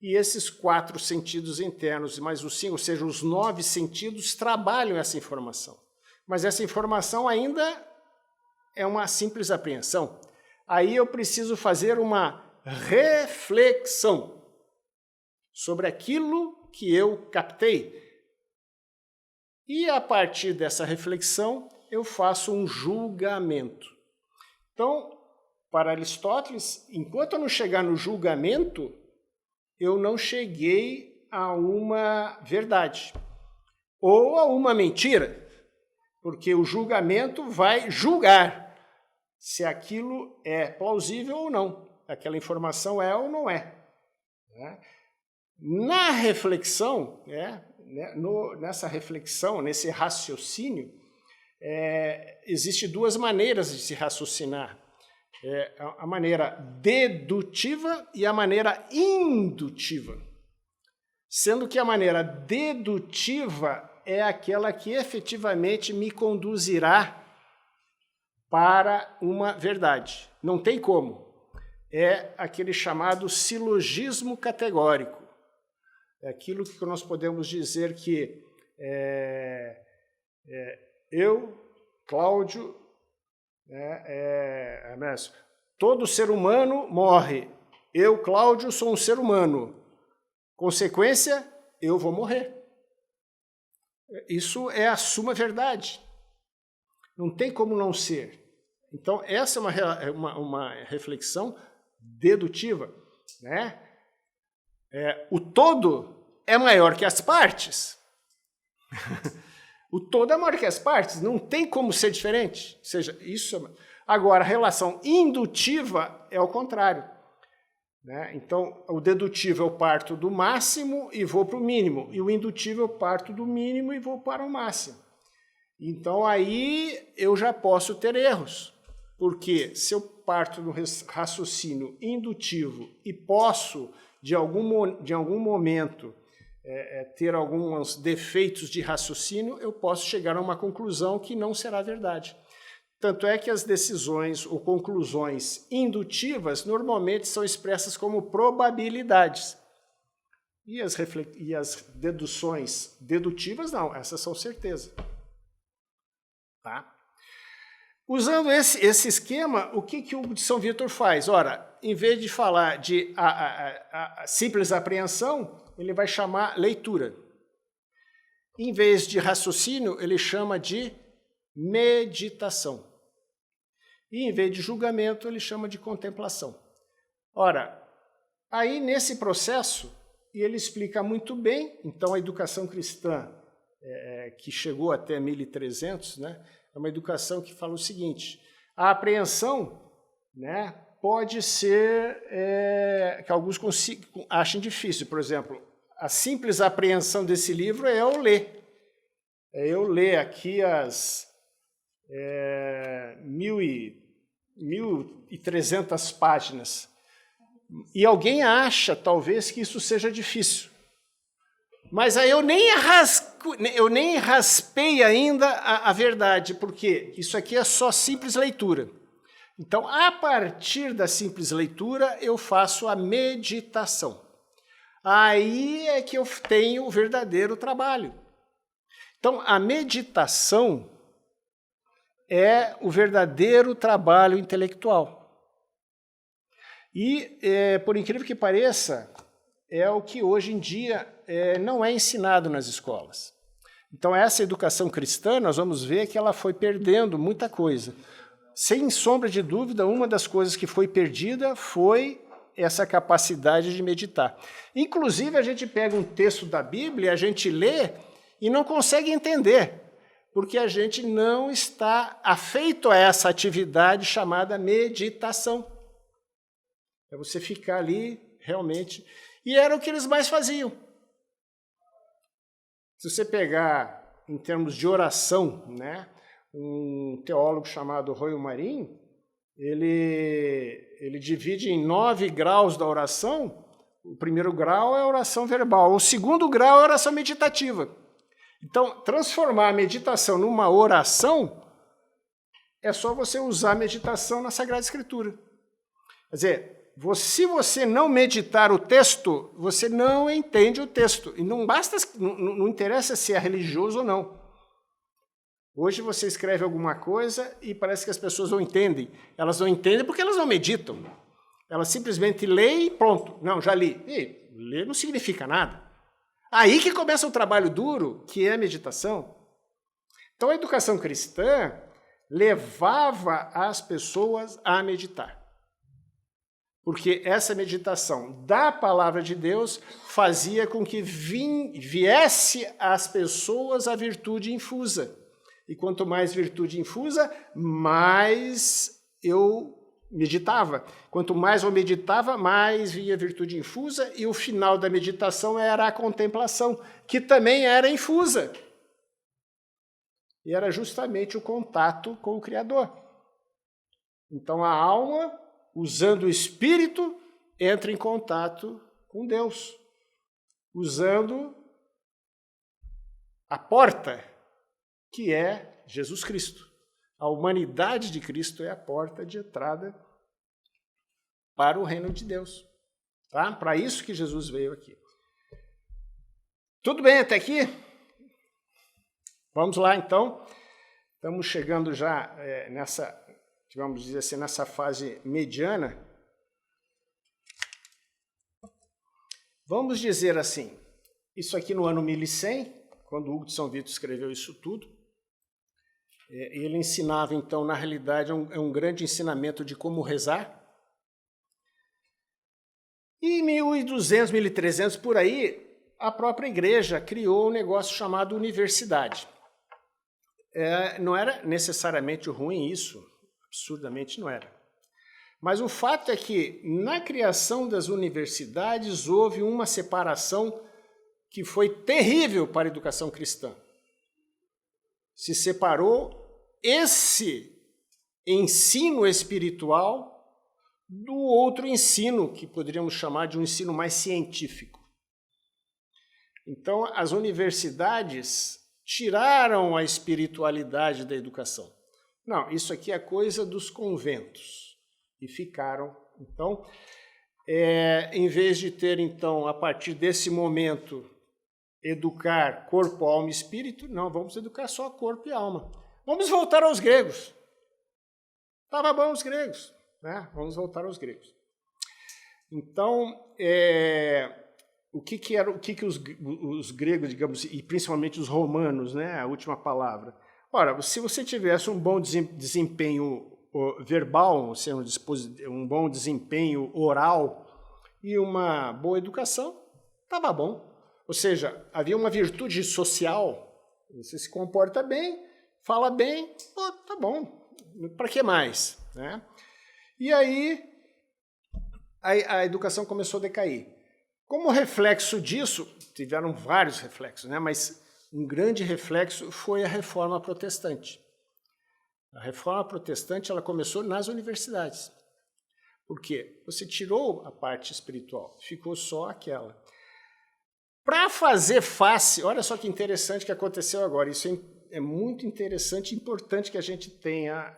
E esses 4 sentidos internos, mais os 5, ou seja, os 9 sentidos, trabalham essa informação. Mas essa informação ainda é uma simples apreensão. Aí eu preciso fazer uma reflexão sobre aquilo que eu captei. E a partir dessa reflexão, eu faço um julgamento. Então, para Aristóteles, enquanto eu não chegar no julgamento, eu não cheguei a uma verdade ou a uma mentira, porque o julgamento vai julgar se aquilo é plausível ou não, aquela informação é ou não é. Na reflexão, nessa reflexão, nesse raciocínio, existem 2 maneiras de se raciocinar. A maneira dedutiva e a maneira indutiva. Sendo que a maneira dedutiva é aquela que efetivamente me conduzirá para uma verdade. Não tem como. É aquele chamado silogismo categórico. É aquilo que nós podemos dizer que eu, Cláudio, todo ser humano morre. Eu, Cláudio, sou um ser humano. Consequência, eu vou morrer. Isso é a suma verdade. Não tem como não ser. Então, essa é uma reflexão dedutiva. O todo é maior que as partes. O todo é maior que as partes, não tem como ser diferente. Ou seja, isso. Agora, a relação indutiva é o contrário. Então, o dedutivo eu parto do máximo e vou para o mínimo, e o indutivo eu parto do mínimo e vou para o máximo. Então, aí eu já posso ter erros, porque se eu parto do raciocínio indutivo e posso, de algum momento, ter alguns defeitos de raciocínio, eu posso chegar a uma conclusão que não será verdade. Tanto é que as decisões ou conclusões indutivas normalmente são expressas como probabilidades. E as deduções dedutivas, não, essas são certeza. Tá? Usando esse esquema, o que o Hugo de São Vítor faz? Ora, em vez de falar de a simples apreensão, ele vai chamar leitura. Em vez de raciocínio, ele chama de meditação. E em vez de julgamento, ele chama de contemplação. Ora, aí nesse processo, e ele explica muito bem, então a educação cristã, que chegou até 1300, né, é uma educação que fala o seguinte, a apreensão, né, pode ser que alguns achem difícil, por exemplo, a simples apreensão desse livro é eu ler. É eu ler aqui as 1.300 páginas. E alguém acha, talvez, que isso seja difícil. Mas aí eu nem raspei ainda a verdade, porque isso aqui é só simples leitura. Então, a partir da simples leitura, eu faço a meditação. Aí é que eu tenho o verdadeiro trabalho. Então, a meditação é o verdadeiro trabalho intelectual. E, por incrível que pareça, é o que hoje em dia não é ensinado nas escolas. Então, essa educação cristã, nós vamos ver que ela foi perdendo muita coisa. Sem sombra de dúvida, uma das coisas que foi perdida foi essa capacidade de meditar. Inclusive, a gente pega um texto da Bíblia, a gente lê e não consegue entender, porque a gente não está afeito a essa atividade chamada meditação. É você ficar ali, realmente... E era o que eles mais faziam. Se você pegar, em termos de oração, né, um teólogo chamado Royo Marin, ele divide em 9 graus da oração. O primeiro grau é a oração verbal, o segundo grau é a oração meditativa. Então, transformar a meditação numa oração é só você usar a meditação na Sagrada Escritura. Quer dizer, se você não meditar o texto, você não entende o texto. E não basta, não interessa se é religioso ou não. Hoje você escreve alguma coisa e parece que as pessoas não entendem. Elas não entendem porque elas não meditam. Elas simplesmente leem e pronto. Não, já li. E ler não significa nada. Aí que começa o trabalho duro, que é a meditação. Então a educação cristã levava as pessoas a meditar. Porque essa meditação da palavra de Deus fazia com que viesse às pessoas a virtude infusa. E quanto mais virtude infusa, mais eu meditava. Quanto mais eu meditava, mais vinha virtude infusa, e o final da meditação era a contemplação, que também era infusa. E era justamente o contato com o Criador. Então a alma, usando o Espírito, entra em contato com Deus, usando a porta, que é Jesus Cristo. A humanidade de Cristo é a porta de entrada para o reino de Deus. Tá? Para isso que Jesus veio aqui. Tudo bem até aqui? Vamos lá, então. Estamos chegando já nessa, vamos dizer assim, nessa fase mediana. Vamos dizer assim, isso aqui no ano 1100, quando Hugo de São Vítor escreveu isso tudo, ele ensinava, então, na realidade, um grande ensinamento de como rezar. E em 1200, 1300, por aí, a própria igreja criou um negócio chamado universidade. Não era necessariamente ruim isso, absurdamente não era. Mas o fato é que, na criação das universidades, houve uma separação que foi terrível para a educação cristã. Se separou esse ensino espiritual do outro ensino, que poderíamos chamar de um ensino mais científico. Então, as universidades tiraram a espiritualidade da educação. Não, isso aqui é coisa dos conventos. E ficaram, então, em vez de ter, então, a partir desse momento, educar corpo, alma e espírito, não, vamos educar só corpo e alma. Vamos voltar aos gregos. Estava bom os gregos, né? Vamos voltar aos gregos. Então, o que os gregos, digamos, e principalmente os romanos, né? A última palavra. Ora, se você tivesse um bom desempenho verbal, ou seja, um bom desempenho oral e uma boa educação, estava bom. Ou seja, havia uma virtude social, você se comporta bem, fala bem, tá bom, para que mais? Né? E aí a educação começou a decair. Como reflexo disso, tiveram vários reflexos, né? Mas um grande reflexo foi a Reforma Protestante. A Reforma Protestante ela começou nas universidades. Por quê? Você tirou a parte espiritual, ficou só aquela. Para fazer face, olha só que interessante que aconteceu agora, isso é muito interessante e importante que a gente tenha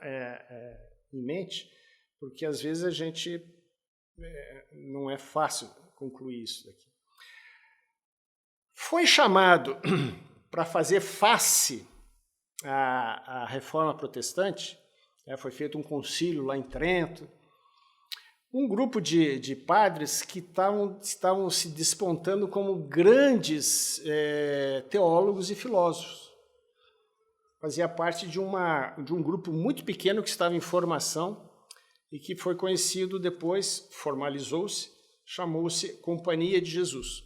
em mente, porque às vezes a gente não é fácil concluir isso daqui. Foi chamado para fazer face à Reforma Protestante, foi feito um concílio lá em Trento, um grupo de padres que estavam se despontando como grandes teólogos e filósofos. Fazia parte de um grupo muito pequeno que estava em formação e que foi conhecido depois, formalizou-se, chamou-se Companhia de Jesus.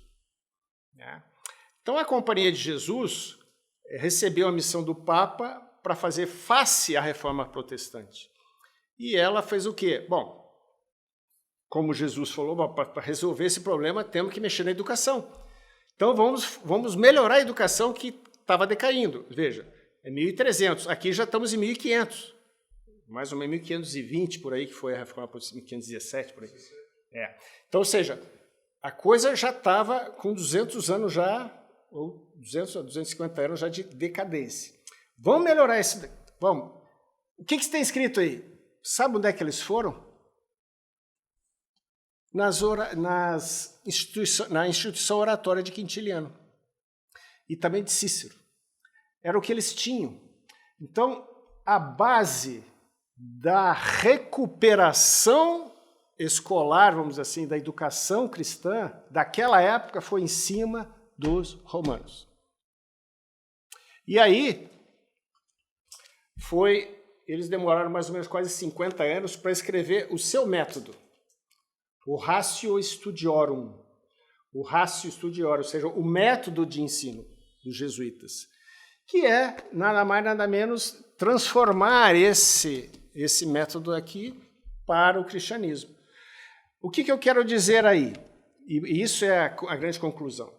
Então a Companhia de Jesus recebeu a missão do Papa para fazer face à Reforma Protestante. E ela fez o quê? Bom, como Jesus falou, para resolver esse problema temos que mexer na educação. Então vamos melhorar a educação que estava decaindo. Veja, é 1.300, aqui já estamos em 1.500. Mais ou menos 1.520 por aí, que foi a Reforma Protestante, 1.517 por aí. Então, ou seja, a coisa já estava com 200 anos já, ou 200 a 250 anos já de decadência. Vamos melhorar esse... Vamos. O que tem escrito aí? Sabe onde é que eles foram? Na instituição oratória de Quintiliano. E também de Cícero. Era o que eles tinham. Então, a base da recuperação escolar, vamos dizer assim, da educação cristã, daquela época foi em cima dos romanos. E aí, eles demoraram mais ou menos quase 50 anos para escrever o seu método, o Ratio Studiorum, ou seja, o método de ensino dos jesuítas, que é nada mais nada menos transformar esse método aqui para o cristianismo. O que eu quero dizer aí? E isso é a grande conclusão.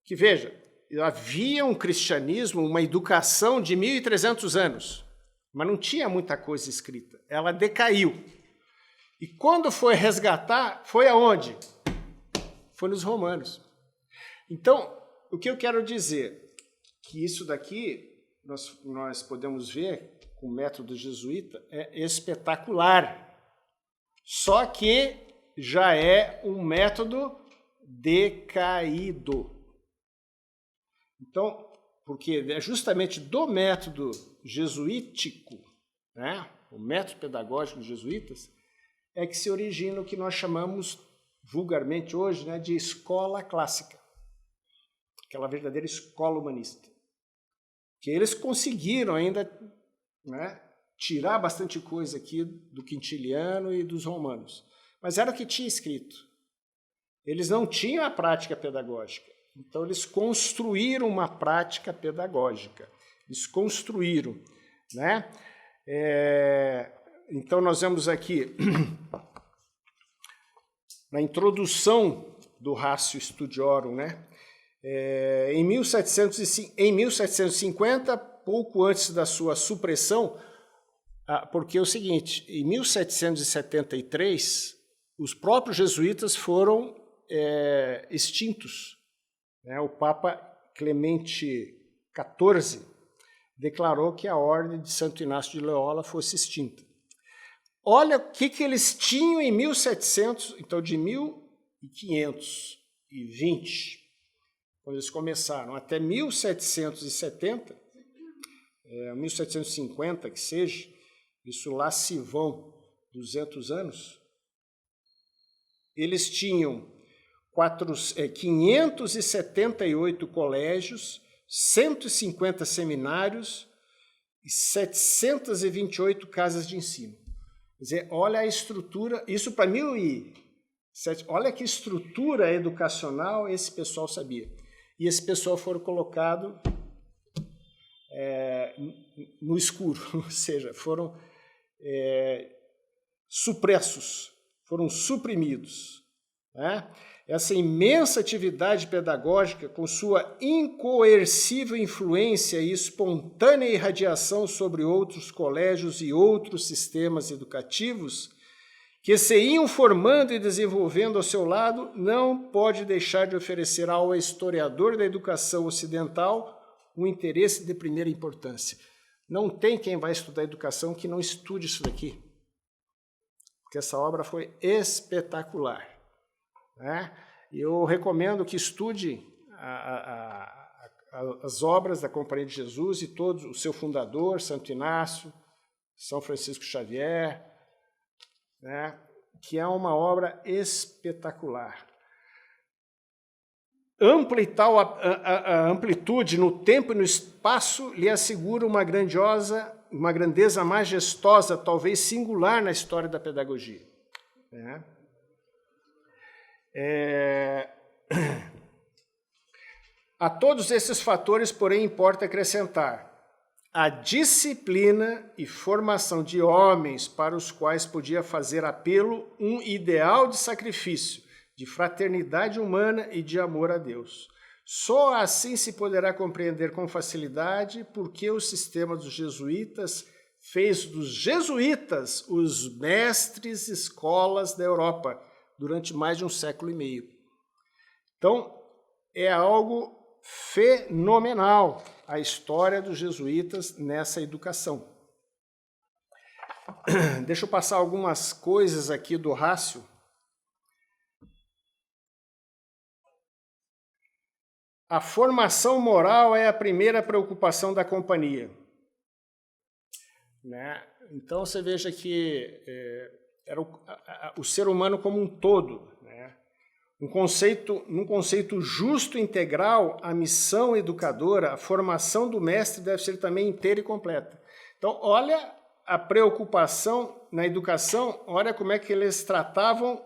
Que veja, havia um cristianismo, uma educação de 1.300 anos, mas não tinha muita coisa escrita. Ela decaiu. E quando foi resgatar, foi aonde? Foi nos romanos. Então, o que eu quero dizer? Que isso daqui, nós podemos ver, com o método jesuíta, é espetacular. Só que já é um método decaído. Então, porque é justamente do método jesuítico, né, o método pedagógico dos jesuítas, é que se origina o que nós chamamos vulgarmente hoje, né, de escola clássica, aquela verdadeira escola humanista, que eles conseguiram ainda, né, tirar bastante coisa aqui do Quintiliano e dos romanos, mas era o que tinha escrito. Eles não tinham a prática pedagógica, então eles construíram uma prática pedagógica, eles construíram, né? Então nós vemos aqui, na introdução do Ratio Studiorum, né? Em 1750, pouco antes da sua supressão, porque é o seguinte, em 1773, os próprios jesuítas foram extintos. Né? O Papa Clemente XIV declarou que a ordem de Santo Inácio de Loyola fosse extinta. Olha o que eles tinham em 1700, então de 1520, quando eles começaram, até 1770, 1750 que seja, isso lá se vão 200 anos, eles tinham 578 colégios, 150 seminários e 728 casas de ensino. Quer dizer, olha a estrutura, isso para 1007, olha que estrutura educacional esse pessoal sabia. E esse pessoal foram colocado no escuro, ou seja, foram supressos, foram suprimidos. Né? Essa imensa atividade pedagógica, com sua incoercível influência e espontânea irradiação sobre outros colégios e outros sistemas educativos, que se iam formando e desenvolvendo ao seu lado, não pode deixar de oferecer ao historiador da educação ocidental um interesse de primeira importância. Não tem quem vai estudar educação que não estude isso daqui, porque essa obra foi espetacular. Né? Eu recomendo que estude as obras da Companhia de Jesus e todos, o seu fundador, Santo Inácio, São Francisco Xavier, né? Que é uma obra espetacular. Ampla e tal a amplitude no tempo e no espaço lhe assegura uma grandeza majestosa, talvez singular na história da pedagogia. Né? A todos esses fatores, porém, importa acrescentar a disciplina e formação de homens para os quais podia fazer apelo um ideal de sacrifício, de fraternidade humana e de amor a Deus. Só assim se poderá compreender com facilidade por que o sistema dos jesuítas fez dos jesuítas os mestres escolas da Europa durante mais de um século e meio. Então, é algo fenomenal a história dos jesuítas nessa educação. Deixa eu passar algumas coisas aqui do Rácio. A formação moral é a primeira preocupação da companhia. Né? Então, você veja que era o ser humano como um todo. Né? Num conceito justo e integral, a missão educadora, a formação do mestre deve ser também inteira e completa. Então, olha a preocupação na educação, olha como é que eles tratavam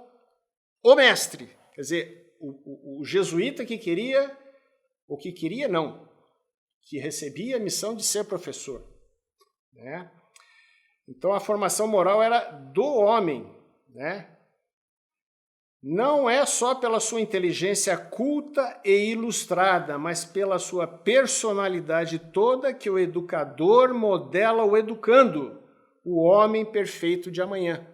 o mestre. Quer dizer, o jesuíta que queria que recebia a missão de ser professor. Né? Então, a formação moral era do homem, né? Não é só pela sua inteligência culta e ilustrada, mas pela sua personalidade toda que o educador modela o educando, o homem perfeito de amanhã.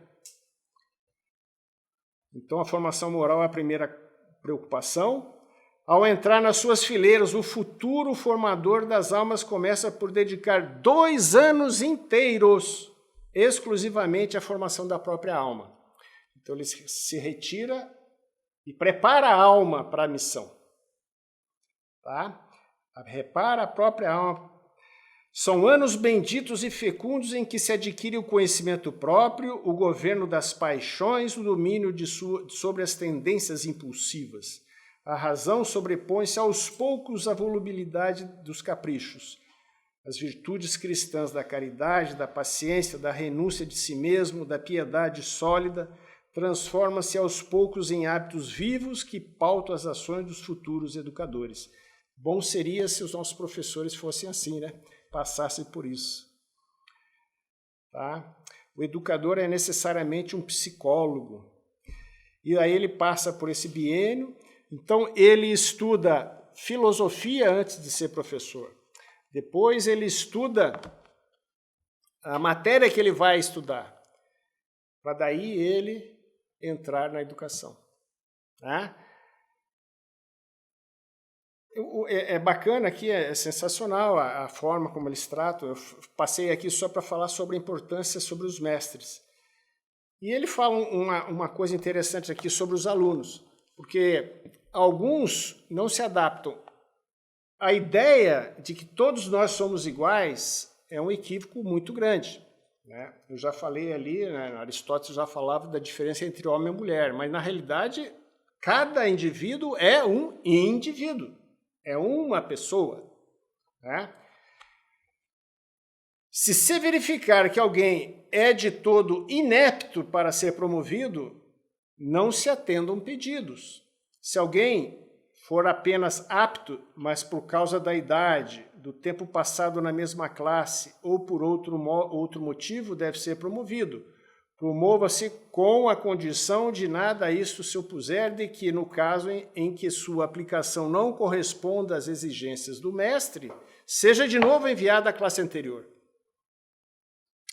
Então, a formação moral é a primeira preocupação. Ao entrar nas suas fileiras, o futuro formador das almas começa por dedicar 2 anos inteiros exclusivamente à formação da própria alma. Então, ele se retira e prepara a alma para a missão. Tá? Repara a própria alma. São anos benditos e fecundos em que se adquire o conhecimento próprio, o governo das paixões, o domínio sobre as tendências impulsivas. A razão sobrepõe-se aos poucos à volubilidade dos caprichos. As virtudes cristãs da caridade, da paciência, da renúncia de si mesmo, da piedade sólida, transforma-se aos poucos em hábitos vivos que pautam as ações dos futuros educadores. Bom seria se os nossos professores fossem assim, né? Passassem por isso. Tá? O educador é necessariamente um psicólogo. E aí ele passa por esse biênio. Então, ele estuda filosofia antes de ser professor. Depois, ele estuda a matéria que ele vai estudar, para daí ele entrar na educação. Tá? é bacana aqui, é sensacional a forma como eles tratam. Eu passei aqui só para falar sobre a importância sobre os mestres. E ele fala uma coisa interessante aqui sobre os alunos, porque alguns não se adaptam. A ideia de que todos nós somos iguais é um equívoco muito grande, né? Eu já falei ali, né, Aristóteles já falava da diferença entre homem e mulher, mas na realidade cada indivíduo é um indivíduo, é uma pessoa, né? Se se verificar que alguém é de todo inepto para ser promovido, não se atendam pedidos. Se alguém for apenas apto, mas por causa da idade, do tempo passado na mesma classe ou por outro motivo, deve ser promovido. Promova-se com a condição de nada a isto se opuser, de que, no caso em que sua aplicação não corresponda às exigências do mestre, seja de novo enviada à classe anterior.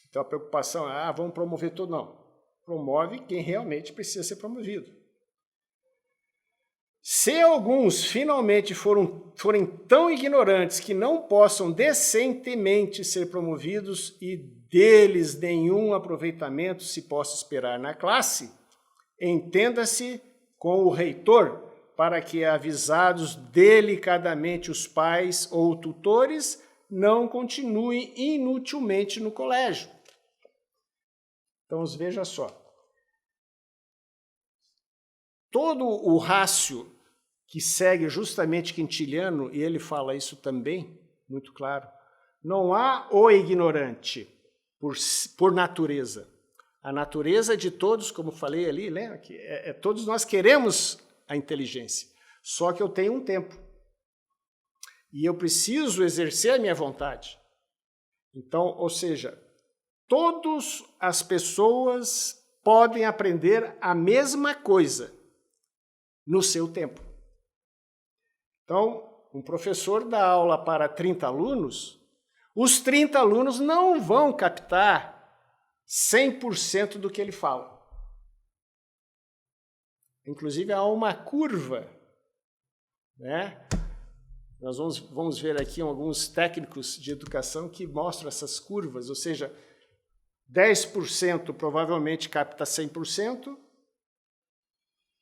Então a preocupação é, vamos promover todo, não. Promove quem realmente precisa ser promovido. Se alguns finalmente forem tão ignorantes que não possam decentemente ser promovidos e deles nenhum aproveitamento se possa esperar na classe, entenda-se com o reitor, para que, avisados delicadamente os pais ou tutores, não continuem inutilmente no colégio. Então, veja só. Todo o rácio que segue justamente Quintiliano, e ele fala isso também, muito claro, não há o ignorante por natureza. A natureza de todos, como falei ali, lembra que todos nós queremos a inteligência, só que eu tenho um tempo. E eu preciso exercer a minha vontade. Então, ou seja, todas as pessoas podem aprender a mesma coisa no seu tempo. Então, um professor dá aula para 30 alunos, os 30 alunos não vão captar 100% do que ele fala. Inclusive, há uma curva, né? Nós vamos ver aqui alguns técnicos de educação que mostram essas curvas, ou seja, 10% provavelmente capta 100%,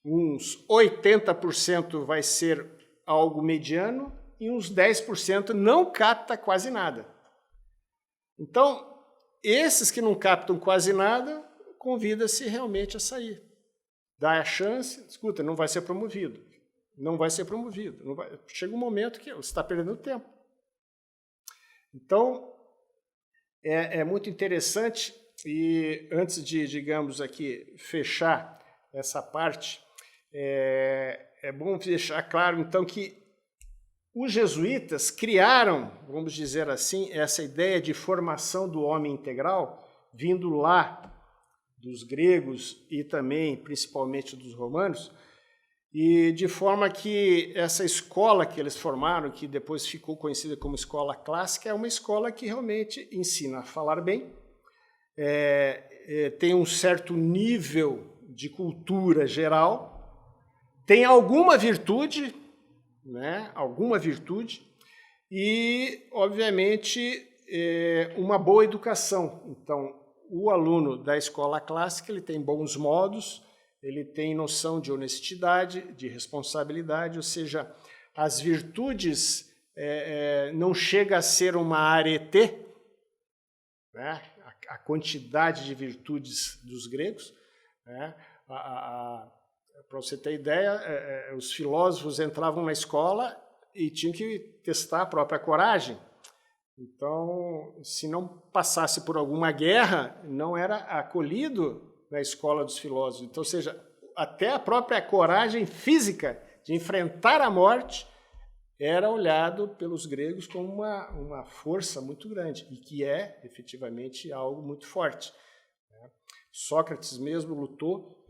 uns 80% vai ser algo mediano e uns 10% não capta quase nada. Então, esses que não captam quase nada, convida-se realmente a sair. Dá a chance, escuta, não vai ser promovido. Não vai ser promovido. Chega um momento que você está perdendo tempo. Então, é muito interessante e antes de, digamos aqui, fechar essa parte, é bom deixar claro, então, que os jesuítas criaram, vamos dizer assim, essa ideia de formação do homem integral, vindo lá dos gregos e também, principalmente, dos romanos, e de forma que essa escola que eles formaram, que depois ficou conhecida como escola clássica, é uma escola que realmente ensina a falar bem, tem um certo nível de cultura geral, tem alguma virtude, né? Alguma virtude e, obviamente, uma boa educação. Então, o aluno da escola clássica ele tem bons modos, ele tem noção de honestidade, de responsabilidade, ou seja, as virtudes não chega a ser uma arete, né? A quantidade de virtudes dos gregos, né? Para você ter ideia, os filósofos entravam na escola e tinham que testar a própria coragem. Então, se não passasse por alguma guerra, não era acolhido na escola dos filósofos. Então, ou seja, até a própria coragem física de enfrentar a morte era olhado pelos gregos como uma força muito grande e que é, efetivamente, algo muito forte. Sócrates mesmo lutou,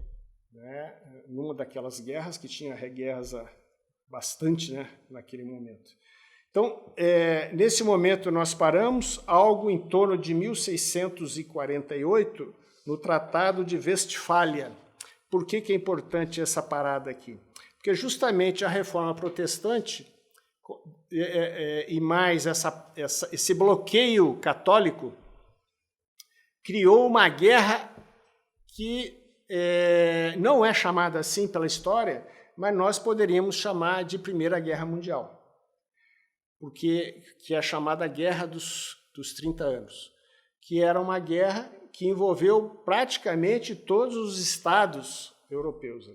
né, numa daquelas guerras que tinha guerras bastante, né, naquele momento. Então, nesse momento nós paramos algo em torno de 1648 no Tratado de Westfália. Por que é importante essa parada aqui? Porque justamente a Reforma Protestante e mais esse bloqueio católico criou uma guerra que não é chamada assim pela história, mas nós poderíamos chamar de Primeira Guerra Mundial, porque que é a chamada Guerra dos 30 anos, que era uma guerra que envolveu praticamente todos os estados europeus.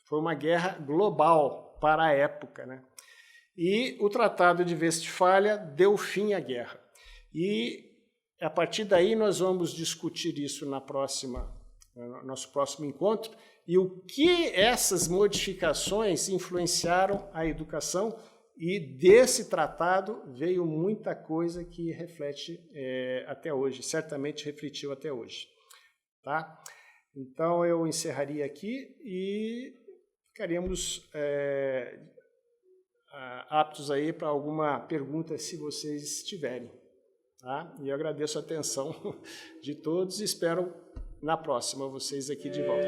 Foi uma guerra global para a época, né? E o Tratado de Westfália deu fim à guerra. E a partir daí nós vamos discutir isso no nosso próximo encontro e o que essas modificações influenciaram a educação, e desse tratado veio muita coisa que reflete até hoje, certamente refletiu até hoje. Tá? Então eu encerraria aqui e ficaríamos aptos aí para alguma pergunta se vocês tiverem. Tá? E eu agradeço a atenção de todos e espero na próxima vocês aqui de volta.